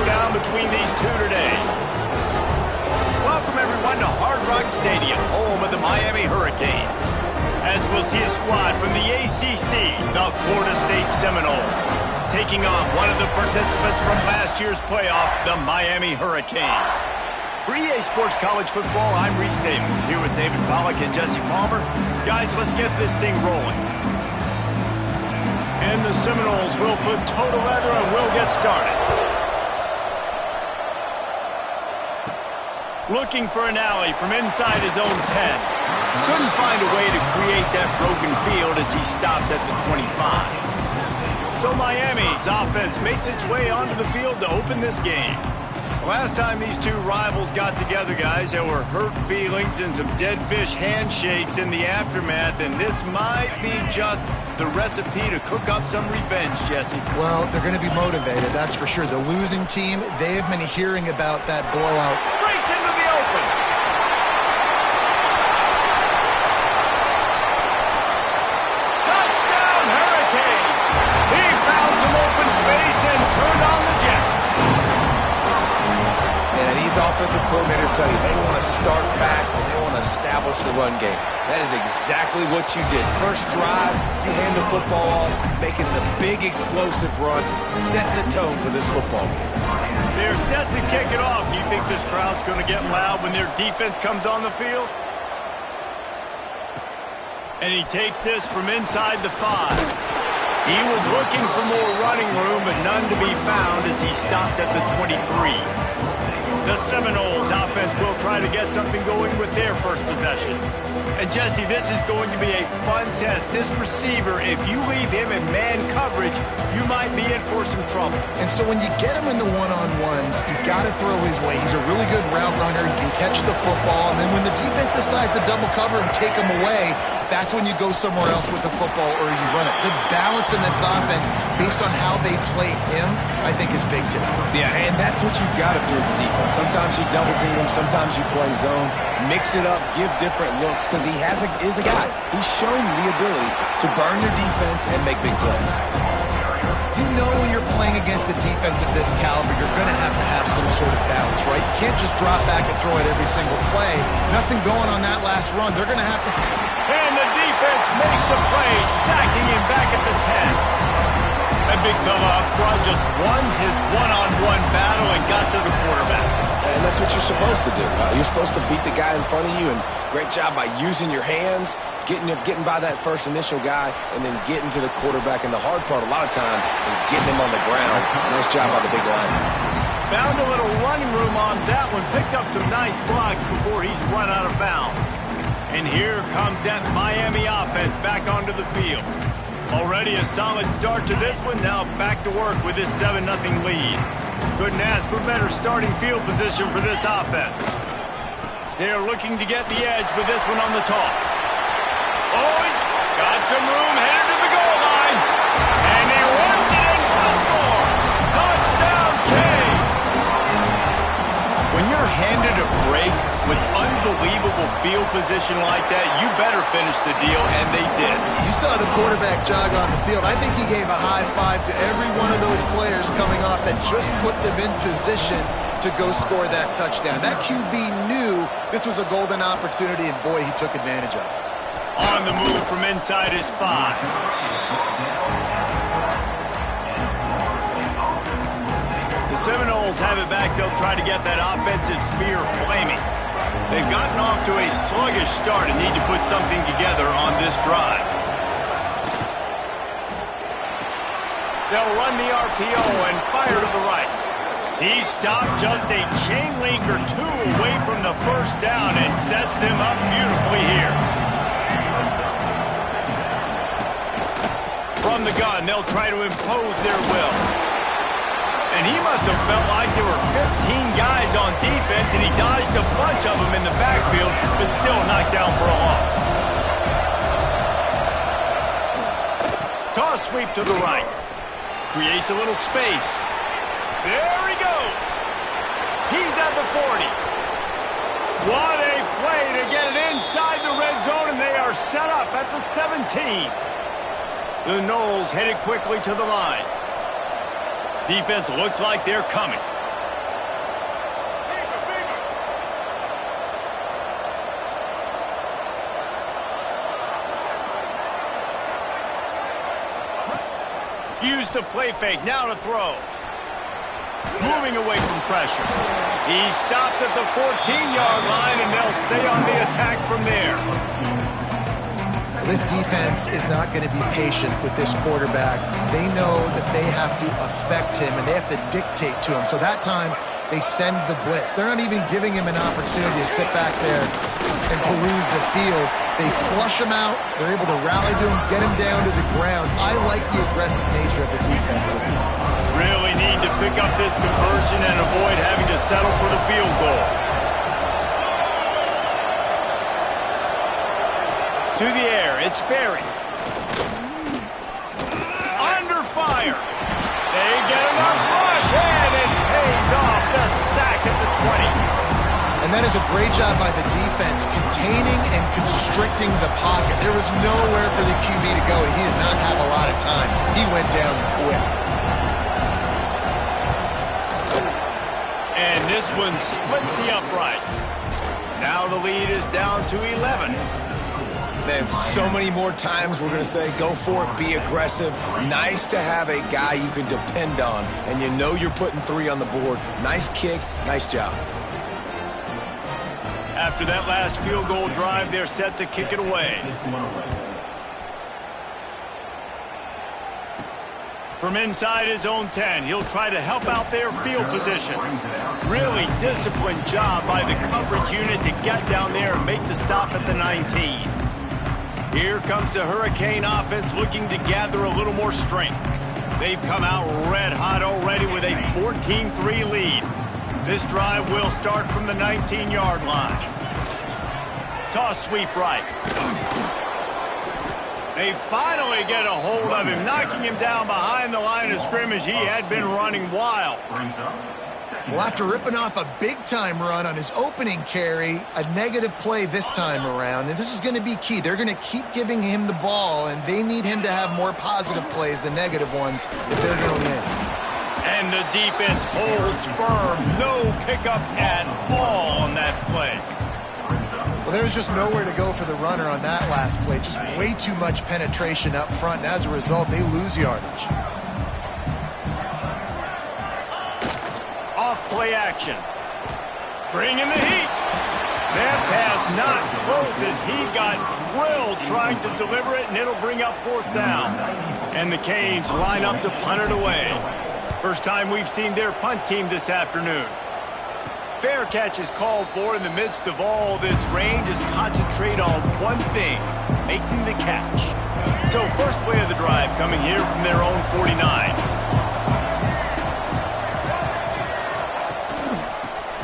showdown between these two today. Welcome, everyone, to Hard Rock Stadium, home of the Miami Hurricanes. As we'll see a squad from the ACC, the Florida State Seminoles, taking on one of the participants from last year's playoff, the Miami Hurricanes. For EA Sports College Football, I'm Reese Davis, here with David Pollack and Jesse Palmer. Guys, let's get this thing rolling. And the Seminoles will put toe to leather and we'll get started. Looking for an alley from inside his own 10. Couldn't find a way to create that broken field as he stopped at the 25. So Miami's offense makes its way onto the field to open this game. Last time these two rivals got together, guys, there were hurt feelings and some dead fish handshakes in the aftermath, and this might be just the recipe to cook up some revenge, Jesse. Well, they're going to be motivated, that's for sure. The losing team, they have been hearing about that blowout. Breaks into the open. Touchdown, Hurricane! He found some open space and turned on the Jets. And these offensive coordinators tell you they want to start fast and they want to establish the run game. That is exactly what you did. First drive, you hand the football off, making the big explosive run, setting the tone for this football game. They're set to kick it off. Do you think this crowd's going to get loud when their defense comes on the field? And he takes this from inside the 5. He was looking for more running room, but none to be found as he stopped at the 23. The Seminoles offense will try to get something going with their first possession. And Jesse, this is going to be a fun test. This receiver, if you leave him in man coverage, you might be in for some trouble. And so when you get him in the one-on-ones, you got to throw his way. He's a really good route runner. He can catch the football. And then when the defense decides to double cover and take him away, that's when you go somewhere else with the football or you run it. The balance in this offense, based on how they play him, I think is big today. Yeah, and that's what you've got to do as a defense. Sometimes you double team him, sometimes you play zone. Mix it up, give different looks, because he is a guy. He's shown the ability to burn your defense and make big plays. You know when you're playing against a defense of this caliber, you're going to have some sort of balance, right? You can't just drop back and throw it every single play. Nothing going on that last run. They're going to have to... And the defense makes a play, sacking him back at the 10. That big fella up front just won his one-on-one battle and got to the quarterback. And that's what you're supposed to do. You're supposed to beat the guy in front of you, and great job by using your hands, getting by that first initial guy, and then getting to the quarterback. And the hard part a lot of time is getting him on the ground. Nice job by the big lineman. Found a little running room on that one, picked up some nice blocks before he's run out of bounds. And here comes that Miami offense back onto the field. Already a solid start to this one, now back to work with this 7-0 lead. Couldn't ask for better starting field position for this offense. They're looking to get the edge with this one on the toss. Oh, he's got some room, headed to the goal line. And he runs it in for the score. Touchdown, Canes! When you're handed a break with unbelievable field position like that, you better finish the deal, and they did. You saw the quarterback jog on the field. I think he gave a high five to every one of those players coming off that just put them in position to go score that touchdown. That QB knew this was a golden opportunity, and boy, he took advantage of it. On the move from inside his 5. The Seminoles have it back. They'll try to get that offensive spear flaming. They've gotten off to a sluggish start and need to put something together on this drive. They'll run the RPO and fire to the right. He stopped just a chain link or two away from the first down and sets them up beautifully here. From the gun, they'll try to impose their will. And he must have felt like there were 15 guys on defense, and he dodged a bunch of them in the backfield, but still knocked down for a loss. Toss sweep to the right. Creates a little space. There he goes. He's at the 40. What a play to get it inside the red zone, and they are set up at the 17. The Noles headed quickly to the line. Defense looks like they're coming. Use the play fake, now to throw. Moving away from pressure. He stopped at the 14-yard line, and they'll stay on the attack from there. This defense is not going to be patient with this quarterback. They know that they have to affect him, and they have to dictate to him. So that time, they send the blitz. They're not even giving him an opportunity to sit back there and peruse the field. They flush him out. They're able to rally to him, get him down to the ground. I like the aggressive nature of the defense. Really need to pick up this conversion and avoid having to settle for the field goal. To the air, it's Berry. Under fire. They get enough rush, and it pays off. The sack at the 20. And that is a great job by the defense, containing and constricting the pocket. There was nowhere for the QB to go, and he did not have a lot of time. He went down quick. And this one splits the uprights. Now the lead is down to 11. Man, so many more times we're going to say, go for it, be aggressive. Nice to have a guy you can depend on, and you know you're putting 3 on the board. Nice kick, nice job. After that last field goal drive, they're set to kick it away. From inside his own 10, he'll try to help out their field position. Really disciplined job by the coverage unit to get down there and make the stop at the 19. Here comes the Hurricane offense looking to gather a little more strength. They've come out red hot already with a 14-3 lead. This drive will start from the 19-yard line. Toss sweep right. They finally get a hold of him, knocking him down behind the line of scrimmage. He had been running wild. Well, after ripping off a big-time run on his opening carry, a negative play this time around, and this is going to be key. They're going to keep giving him the ball, and they need him to have more positive plays than negative ones if they're going to win. And the defense holds firm. No pickup at all on that play. Well, there's just nowhere to go for the runner on that last play. Just way too much penetration up front, and as a result, they lose yardage. Off-play action. Bring in the heat. That pass not close as he got drilled trying to deliver it, and it'll bring up 4th down. And the Canes line up to punt it away. First time we've seen their punt team this afternoon. Fair catch is called for in the midst of all this rain. Just concentrate on one thing, making the catch. So first play of the drive coming here from their own 49.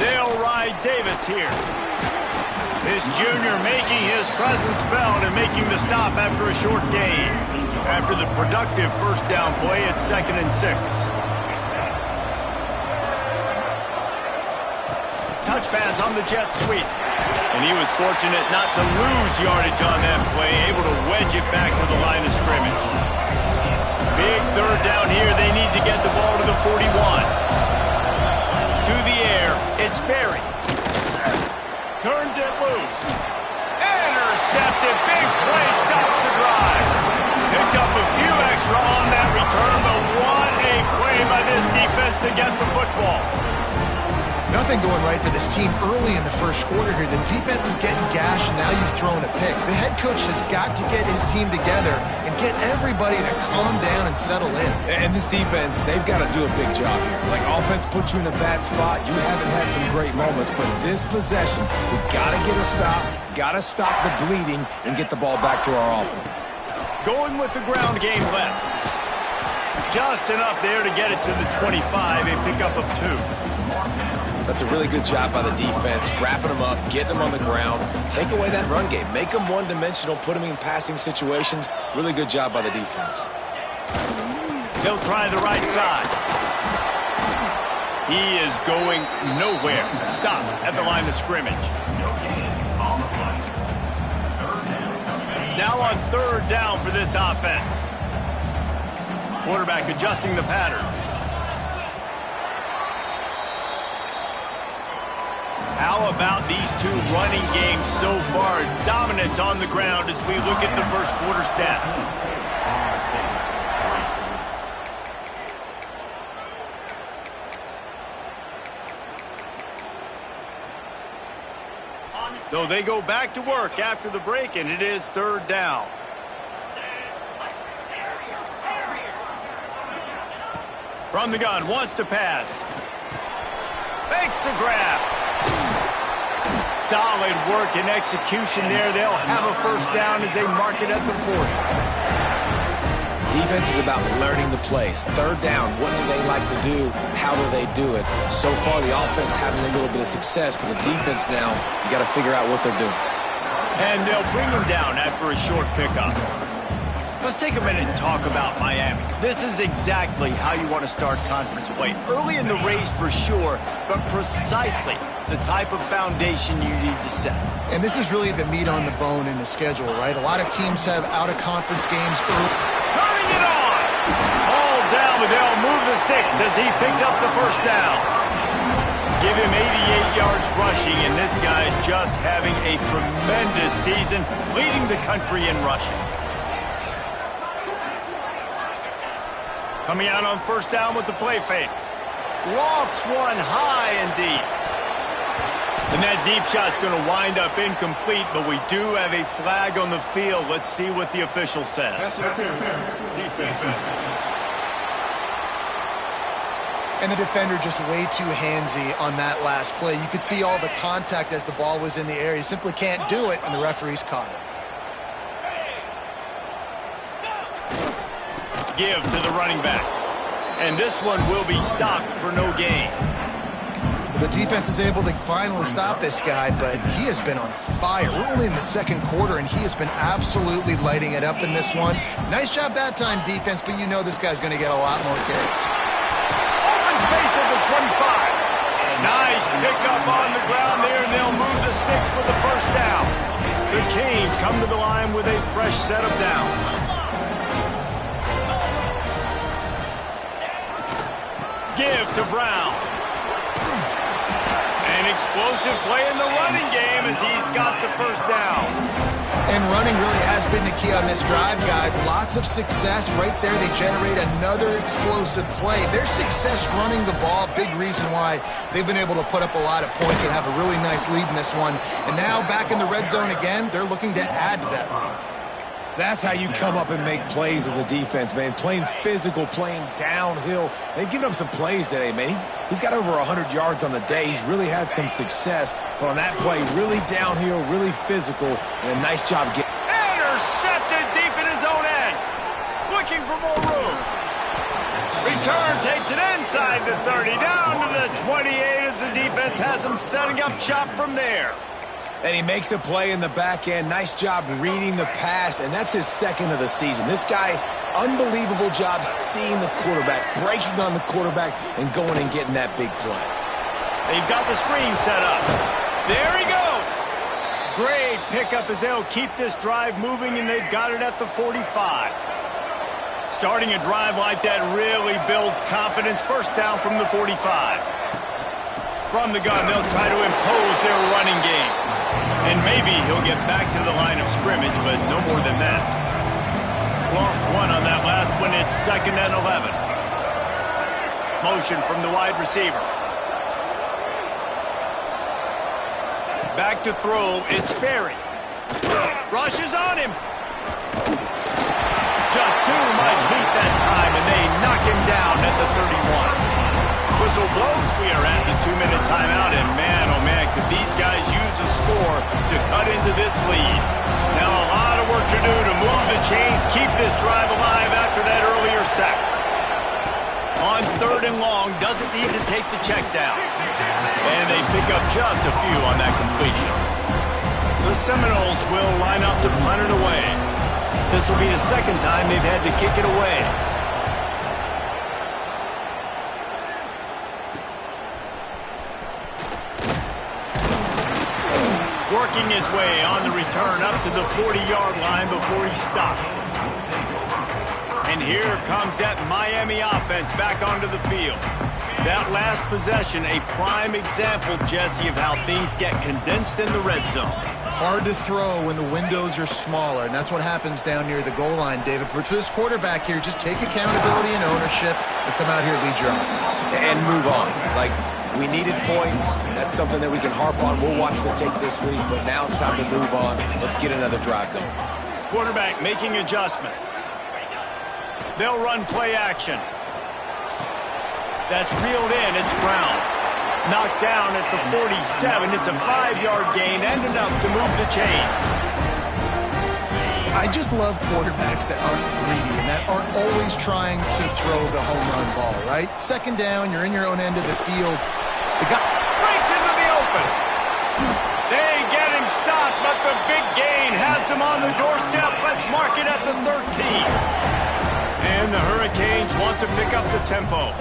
They'll ride Davis here. This junior making his presence felt and making the stop after a short gain. After the productive first down play, it's 2nd and 6. Touch pass on the jet sweep. And he was fortunate not to lose yardage on that play, able to wedge it back to the line of scrimmage. Big 3rd down here. They need to get the ball to the 41. To the air, it's Berry. Turns it loose. Intercepted. Big play stops the drive. Picked up a few extra on that return, but what a play by this defense to get the football. Nothing going right for this team early in the first quarter here. The defense is getting gashed, and now you've thrown a pick. The head coach has got to get his team together and get everybody to calm down and settle in. And this defense, they've got to do a big job here. Like, offense put you in a bad spot. You haven't had some great moments, but this possession, we got to get a stop, got to stop the bleeding, and get the ball back to our offense. Going with the ground game left. Just enough there to get it to the 25, a pickup of 2. That's a really good job by the defense, wrapping them up, getting them on the ground. Take away that run game. Make them one-dimensional, put them in passing situations. Really good job by the defense. They'll try the right side. He is going nowhere. Stop at the line of scrimmage. Now on 3rd down for this offense. Quarterback adjusting the pattern. How about these two running games so far? Dominance on the ground as we look at the first quarter stats. So they go back to work after the break, and it is third down. From the gun, wants to pass. Fakes the grab. Solid work and execution there. They'll have a first down as they mark it at the 40. Defense is about learning the plays. Third down, what do they like to do? How do they do it? So far, the offense having a little bit of success, but the defense now, you got to figure out what they're doing. And they'll bring him down after a short pickup. Let's take a minute and talk about Miami. This is exactly how you want to start conference play. Early in the race for sure, but precisely the type of foundation you need to set. And this is really the meat on the bone in the schedule, right? A lot of teams have out-of-conference games early. Turning it on! All down, but they'll move the sticks as he picks up the first down. Give him 88 yards rushing, and this guy's just having a tremendous season, leading the country in rushing. Coming out on first down with the play fake. Lofts one high and deep. And that deep shot's going to wind up incomplete, but we do have a flag on the field. Let's see what the official says. And the defender just way too handsy on that last play. You could see all the contact as the ball was in the air. He simply can't do it, and the referee's caught it. Give to the running back. And this one will be stopped for no gain. The defense is able to finally stop this guy, but he has been on fire. We're only in the second quarter, and he has been absolutely lighting it up in this one. Nice job that time, defense, but you know this guy's going to get a lot more carries. Open space at the 25. Nice pickup on the ground there, and they'll move the sticks with the first down. The Canes come to the line with a fresh set of downs. Give to Brown. An explosive play in the running game as he's got the first down. And running really has been the key on this drive, guys. Lots of success right there. They generate another explosive play. Their success running the ball, big reason why they've been able to put up a lot of points and have a really nice lead in this one. And now back in the red zone again, they're looking to add to that lead. That's how you come up and make plays as a defense, man. Playing physical, playing downhill. They've given up some plays today, man. He's got over 100 yards on the day. He's really had some success. But on that play, really downhill, really physical, and a nice job getting. Intercepted deep in his own end. Looking for more room. Return takes it inside the 30, down to the 28 as the defense has him setting up shop from there. And he makes a play in the back end. Nice job reading the pass, and that's his second of the season. This guy, unbelievable job seeing the quarterback, breaking on the quarterback, and going and getting that big play. They've got the screen set up. There he goes. Great pickup as they'll keep this drive moving, and they've got it at the 45. Starting a drive like that really builds confidence. First down from the 45. From the gun, they'll try to impose their running game. And maybe he'll get back to the line of scrimmage, but no more than that. Lost one on that last one. It's 2nd and 11. Motion from the wide receiver. Back to throw. It's Berry. Rushes on him. Just too much heat that time, and they knock him down at the 31. Whistle blows. We are at the 2-minute timeout, and man, oh man, could these guys use a score to cut into this lead. Now a lot of work to do to move the chains, keep this drive alive after that earlier sack. On 3rd and long, doesn't need to take the check down. And they pick up just a few on that completion. The Seminoles will line up to punt it away. This will be the second time they've had to kick it away. Working his way on the return up to the 40-yard line before he stopped. And here comes that Miami offense back onto the field. That last possession, a prime example, Jesse, of how things get condensed in the red zone. Hard to throw when the windows are smaller, and that's what happens down near the goal line, David. But for this quarterback here, just take accountability and ownership and come out here and lead your offense. And move on. Like, We needed points. That's something that we can harp on. We'll watch the tape this week, but now it's time to move on. Let's get another drive going. Quarterback making adjustments. They'll run play action. That's reeled in. It's Brown. Knocked down at the 47. It's a 5-yard gain and enough to move the chains. I just love quarterbacks that aren't greedy and that aren't always trying to throw the home run ball, right? Second down, you're in your own end of the field. The guy breaks into the open. They get him stopped, but the big gain has him on the doorstep. Let's mark it at the 13. And the Hurricanes want to pick up the tempo.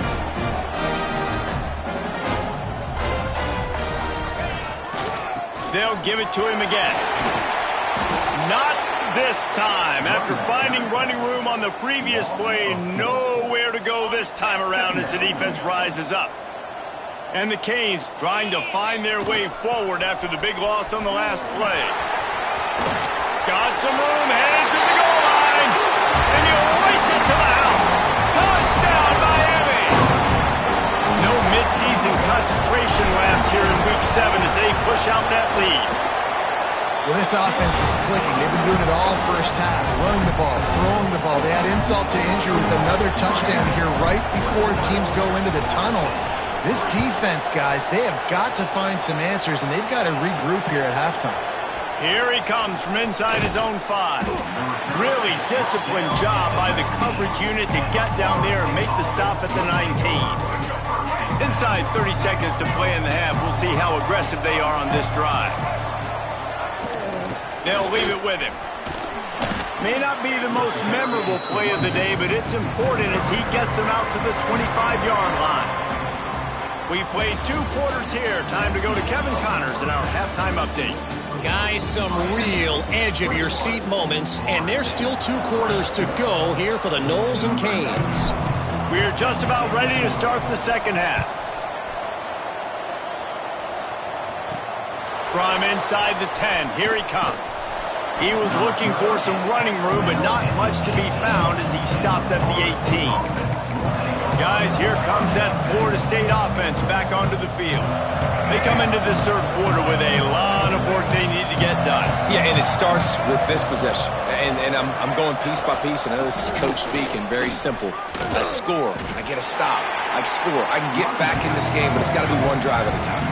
They'll give it to him again. Not this time. After finding running room on the previous play, nowhere to go this time around as the defense rises up. And the Canes trying to find their way forward after the big loss on the last play. Got some room, headed to the goal line. And you race it to the house. Touchdown, Miami! No midseason concentration laps here in Week 7 as they push out that lead. Well, this offense is clicking. They've been doing it all first half. Running the ball, throwing the ball. They had insult to injury with another touchdown here right before teams go into the tunnel. This defense, guys, they have got to find some answers, and they've got to regroup here at halftime. Here he comes from inside his own 5. Really disciplined job by the coverage unit to get down there and make the stop at the 19. Inside 30 seconds to play in the half. We'll see how aggressive they are on this drive. They'll leave it with him. May not be the most memorable play of the day, but it's important as he gets them out to the 25-yard line. We've played 2 quarters here. Time to go to Kevin Connors in our halftime update. Guys, some real edge-of-your-seat moments, and there's still 2 quarters to go here for the Noles and Canes. We're just about ready to start the second half. From inside the 10, here he comes. He was looking for some running room, but not much to be found as he stopped at the 18. Guys, here comes that Florida State offense back onto the field. They come into this third quarter with a lot of work they need to get done. Yeah, and it starts with this possession. And I'm going piece by piece, and I know this is coach speaking, very simple. I score, I get a stop, I score. I can get back in this game, but it's got to be one drive at a time.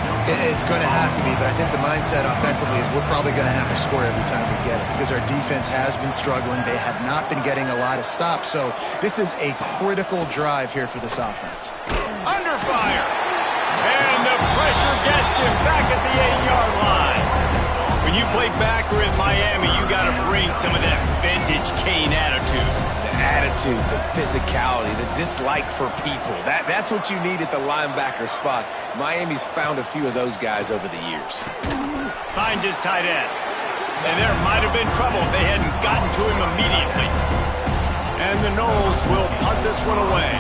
It's going to have to be, but I think the mindset offensively is we're probably going to have to score every time we get it because our defense has been struggling. They have not been getting a lot of stops, so this is a critical drive here for this offense. Under fire. And the pressure gets him back at the 8-yard line. When you play backer in Miami, you got to bring some of that vintage Cane attitude. The attitude, the physicality, the dislike for people. That's what you need at the linebacker spot. Miami's found a few of those guys over the years. Finds his tight end. And there might have been trouble if they hadn't gotten to him immediately. And the Noles will punt this one away.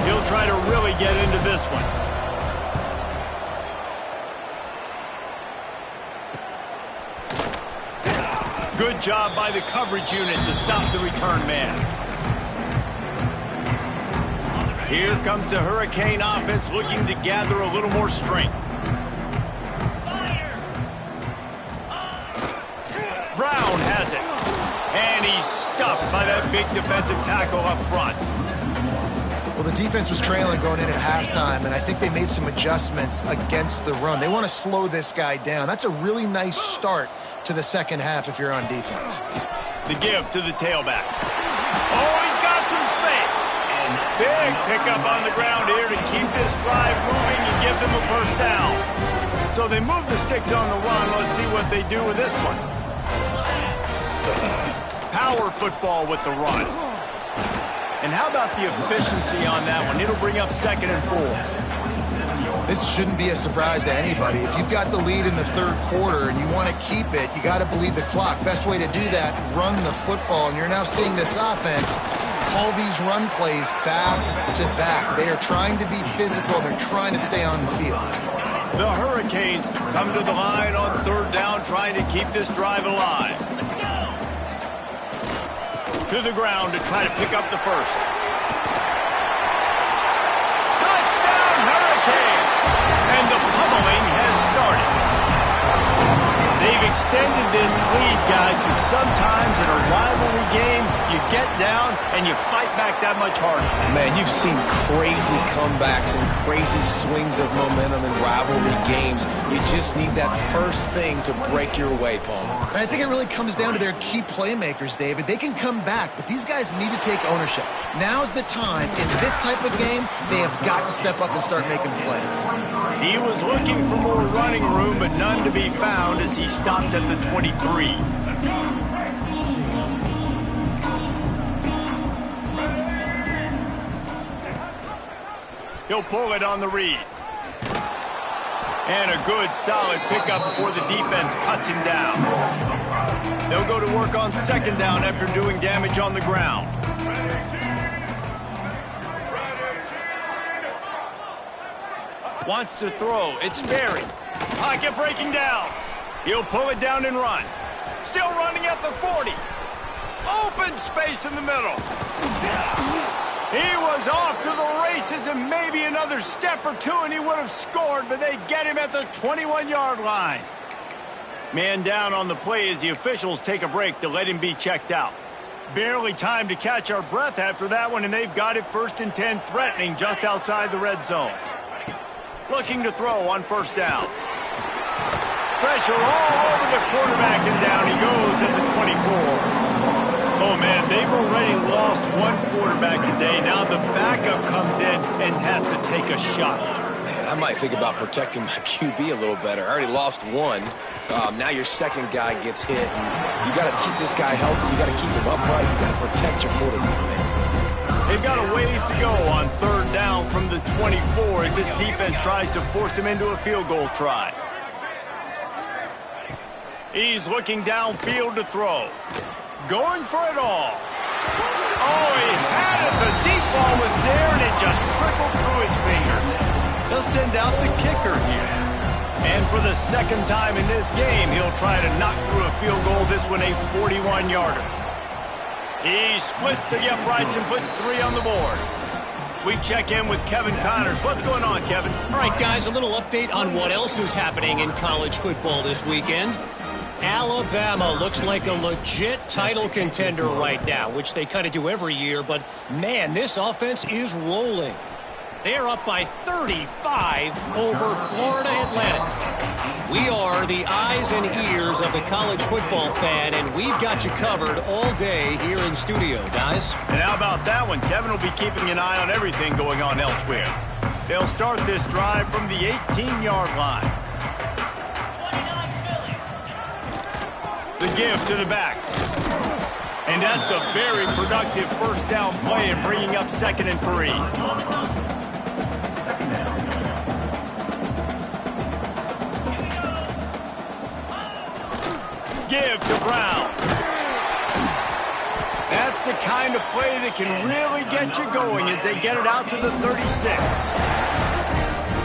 He'll try to really get into this one. Good job by the coverage unit to stop the return man. Here comes the Hurricane offense looking to gather a little more strength. Brown has it. And he's stuffed by that big defensive tackle up front. Well, the defense was trailing going in at halftime, and I think they made some adjustments against the run. They want to slow this guy down. That's a really nice start to the second half if you're on defense. The give to the tailback. Oh, he's got some space. Big pickup on the ground here to keep this drive moving and give them a first down. So they move the sticks on the run. Let's see what they do with this one. Power football with the run. And how about the efficiency on that one? It'll bring up 2nd and 4. This shouldn't be a surprise to anybody. If you've got the lead in the third quarter and you want to keep it, you got to bleed the clock. Best way to do that, run the football. And you're now seeing this offense call these run plays back to back. They are trying to be physical. They're trying to stay on the field. The Hurricanes come to the line on 3rd down, trying to keep this drive alive. To the ground to try to pick up the first. Touchdown, Hurricane! sometimes in a rivalry game, you get down and you fight back that much harder. Man, you've seen crazy comebacks and crazy swings of momentum in rivalry games. You just need that first thing to break your way, Paul. I think it really comes down to their key playmakers, David. They can come back, but these guys need to take ownership. Now's the time. In this type of game, they have got to step up and start making plays. He was looking for more running room, but none to be found as he stopped at the 23. He'll pull it on the read. And a good, solid pickup before the defense cuts him down. They'll go to work on second down after doing damage on the ground. Wants to throw. It's Berry. Pocket breaking down. He'll pull it down and run. Still running at the 40. Open space in the middle. He was off to the races and maybe another step or two and he would have scored, but they get him at the 21-yard line. Man down on the play as the officials take a break to let him be checked out. Barely time to catch our breath after that one, and they've got it 1st and 10, threatening just outside the red zone. Looking to throw on first down. Pressure all over the quarterback, and down he goes at the 24. Oh, man, they've already lost one quarterback today. Now the backup comes in and has to take a shot. Man, I might think about protecting my QB a little better. I already lost one. Now your second guy gets hit, and you got to keep this guy healthy. You got to keep him upright. You got to protect your quarterback, man. They've got a ways to go on third down from the 24 as this defense tries to force him into a field goal try. He's looking downfield to throw. Going for it all. Oh, he had it. The deep ball was there, and it just trickled through his fingers. They'll send out the kicker here. And for the second time in this game, he'll try to knock through a field goal, this one a 41-yarder. He splits the uprights and puts 3 on the board. We check in with Kevin Connors. What's going on, Kevin? All right, guys, a little update on what else is happening in college football this weekend. Alabama looks like a legit title contender right now, which they kind of do every year, but man, this offense is rolling. They're up by 35 over Florida Atlantic. We are the eyes and ears of the college football fan, and we've got you covered all day here in studio, guys. And how about that one? Kevin will be keeping an eye on everything going on elsewhere. They'll start this drive from the 18-yard line. The give to the back. And that's a very productive first down play and bringing up 2nd and 3. Give to Brown. That's the kind of play that can really get you going as they get it out to the 36.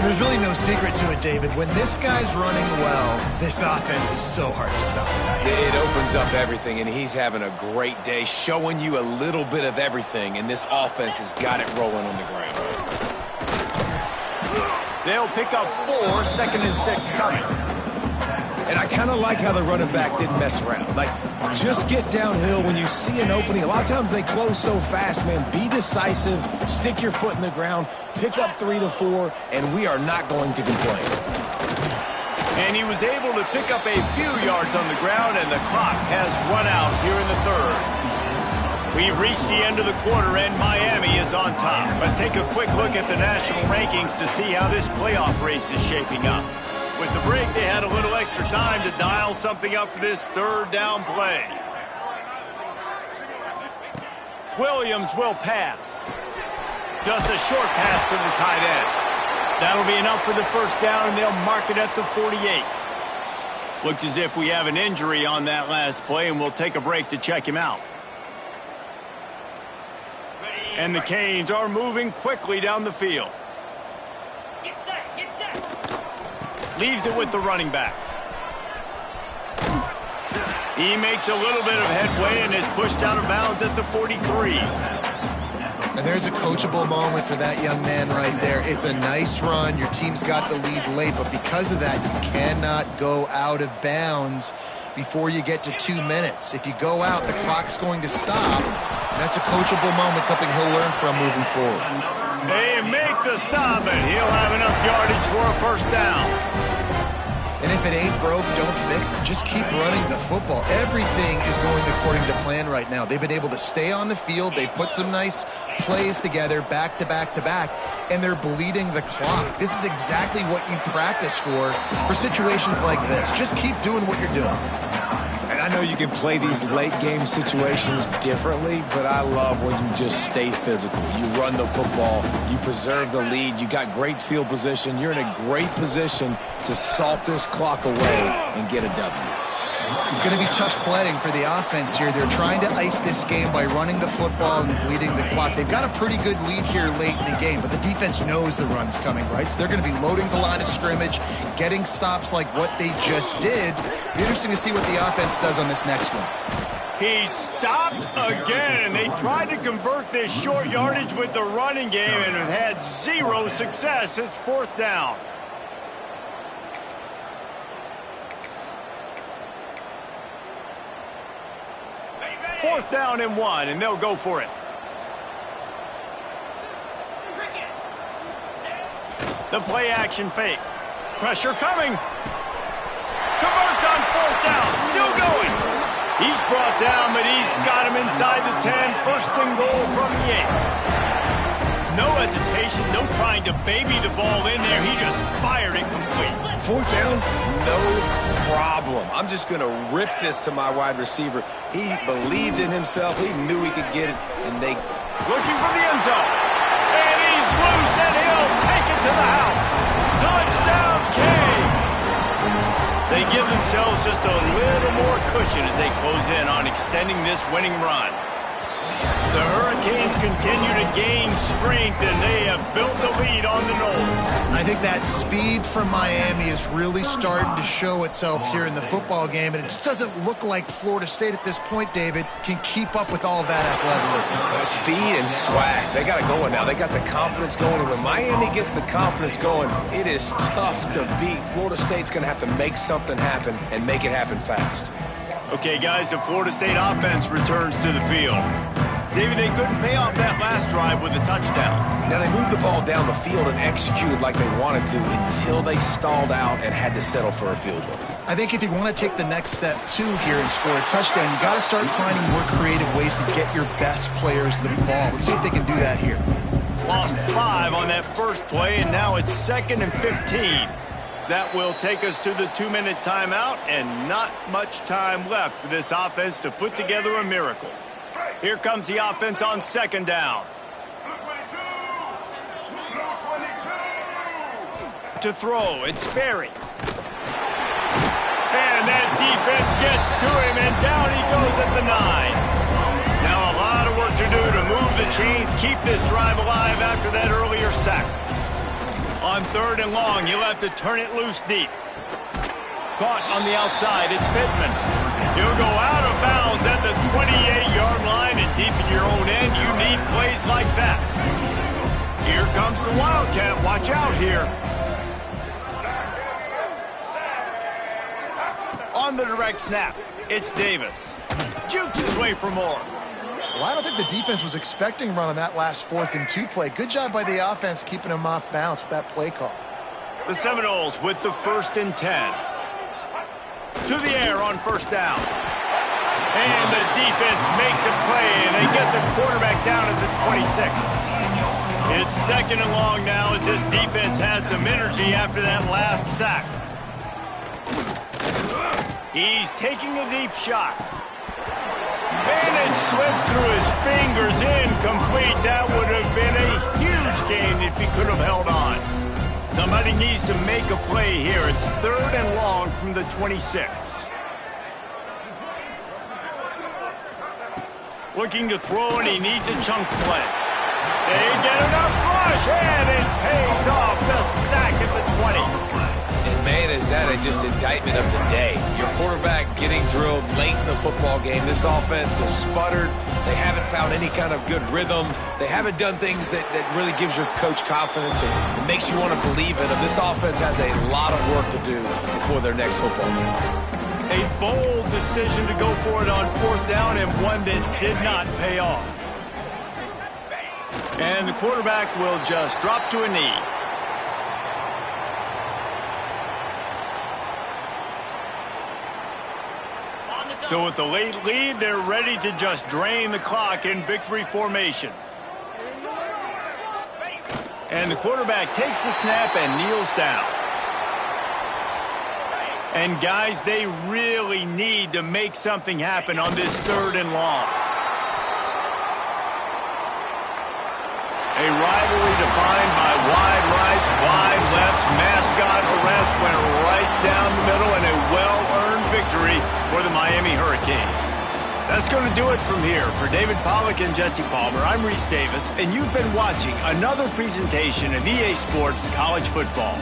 There's really no secret to it, David. When this guy's running well, this offense is so hard to stop. It opens up everything, and he's having a great day, showing you a little bit of everything, and this offense has got it rolling on the ground. They'll pick up 4, 2nd and 6 coming. And I kind of like how the running back didn't mess around. Like, just get downhill when you see an opening. A lot of times they close so fast, man. Be decisive, stick your foot in the ground, pick up 3 to 4, and we are not going to complain. And he was able to pick up a few yards on the ground, and the clock has run out here in the 3rd. We've reached the end of the quarter, and Miami is on top. Let's take a quick look at the national rankings to see how this playoff race is shaping up. With the break, they had a little extra time to dial something up for this third down play. Williams will pass. Just a short pass to the tight end. That'll be enough for the first down, and they'll mark it at the 48. Looks as if we have an injury on that last play, and we'll take a break to check him out. And the Canes are moving quickly down the field. Leaves it with the running back. He makes a little bit of headway and is pushed out of bounds at the 43. And there's a coachable moment for that young man right there. It's a nice run. Your team's got the lead late, but because of that, you cannot go out of bounds before you get to 2 minutes. If you go out, the clock's going to stop. That's a coachable moment, something he'll learn from moving forward. They make the stop, and he'll have enough yardage for a first down. And if it ain't broke, don't fix it. Just keep running the football. Everything is going according to plan right now. They've been able to stay on the field. They put some nice plays together back to back to back, and they're bleeding the clock. This is exactly what you practice for situations like this. Just keep doing what you're doing. And I know you can play these late game situations differently, but I love when you just stay physical. You run the football, you preserve the lead, you got great field position, you're in a great position to salt this clock away and get a W. It's going to be tough sledding for the offense here. They're trying to ice this game by running the football and bleeding the clock. They've got a pretty good lead here late in the game, but the defense knows the run's coming, right? So they're going to be loading the line of scrimmage, getting stops like what they just did. Be interesting to see what the offense does on this next one. He stopped again, and they tried to convert this short yardage with the running game and have had zero success. It's fourth down. Fourth down and 1, and they'll go for it. The play action fake. Pressure coming. Converts on fourth down. Still going. He's brought down, but he's got him inside the 10. First and goal from the 8. No hesitation, no trying to baby the ball in there. He just fired it complete. Fourth down, no problem. I'm just going to rip this to my wide receiver. He believed in himself. He knew he could get it, and they... Looking for the end zone. And he's loose, and he'll take it to the house. Touchdown, Kings. They give themselves just a little more cushion as they close in on extending this winning run. The Hurricanes continue to gain strength, and they have built a lead on the Knolls. I think that speed from Miami is really starting to show itself here in the football game, and it just doesn't look like Florida State at this point, David, can keep up with all that athleticism. Speed and swag. They got it going now. They got the confidence going, and when Miami gets the confidence going, it is tough to beat. Florida State's going to have to make something happen and make it happen fast. Okay, guys, the Florida State offense returns to the field. David, they couldn't pay off that last drive with a touchdown. Now, they moved the ball down the field and executed like they wanted to until they stalled out and had to settle for a field goal. I think if you want to take the next step, too, here and score a touchdown, you got to start finding more creative ways to get your best players the ball. Let's see if they can do that here. Lost 5 on that first play, and now it's 2nd and 15. That will take us to the 2-minute timeout, and not much time left for this offense to put together a miracle. Here comes the offense on 2nd down. To throw, it's Sperry. And that defense gets to him, and down he goes at the 9. Now a lot of work to do to move the chains, keep this drive alive after that earlier sack. On 3rd and long, you'll have to turn it loose deep. Caught on the outside, it's Pittman. He'll go out of bounds at the 28-yard line, and deep in your own end, you need plays like that. Here comes the Wildcat. Watch out here. On the direct snap, it's Davis. Jukes his way for more. Well, I don't think the defense was expecting run on that last 4th and 2 play. Good job by the offense keeping him off balance with that play call. The Seminoles with the 1st and 10. To the air on 1st down. And the defense makes a play, and they get the quarterback down at the 26. It's 2nd and long now as this defense has some energy after that last sack. He's taking a deep shot. And it slips through his fingers, incomplete. That would have been a huge gain if he could have held on. Somebody needs to make a play here. It's 3rd and long from the 26. Looking to throw, and he needs a chunk play. They get enough rush, and it pays off the sack at the 20. And man, is that just indictment of the day. Your quarterback getting drilled late in the football game. This offense has sputtered. They haven't found any kind of good rhythm. They haven't done things that really gives your coach confidence and it makes you want to believe in them. This offense has a lot of work to do before their next football game. A bold decision to go for it on 4th down, and one that did not pay off. And the quarterback will just drop to a knee. So with the late lead, they're ready to just drain the clock in victory formation. And the quarterback takes the snap and kneels down. And guys, they really need to make something happen on this 3rd and long. A rivalry defined by wide rights, wide lefts, mascot arrest went right down the middle, and a well-earned victory for the Miami Hurricanes. That's going to do it from here. For David Pollack and Jesse Palmer, I'm Reese Davis, and you've been watching another presentation of EA Sports College Football.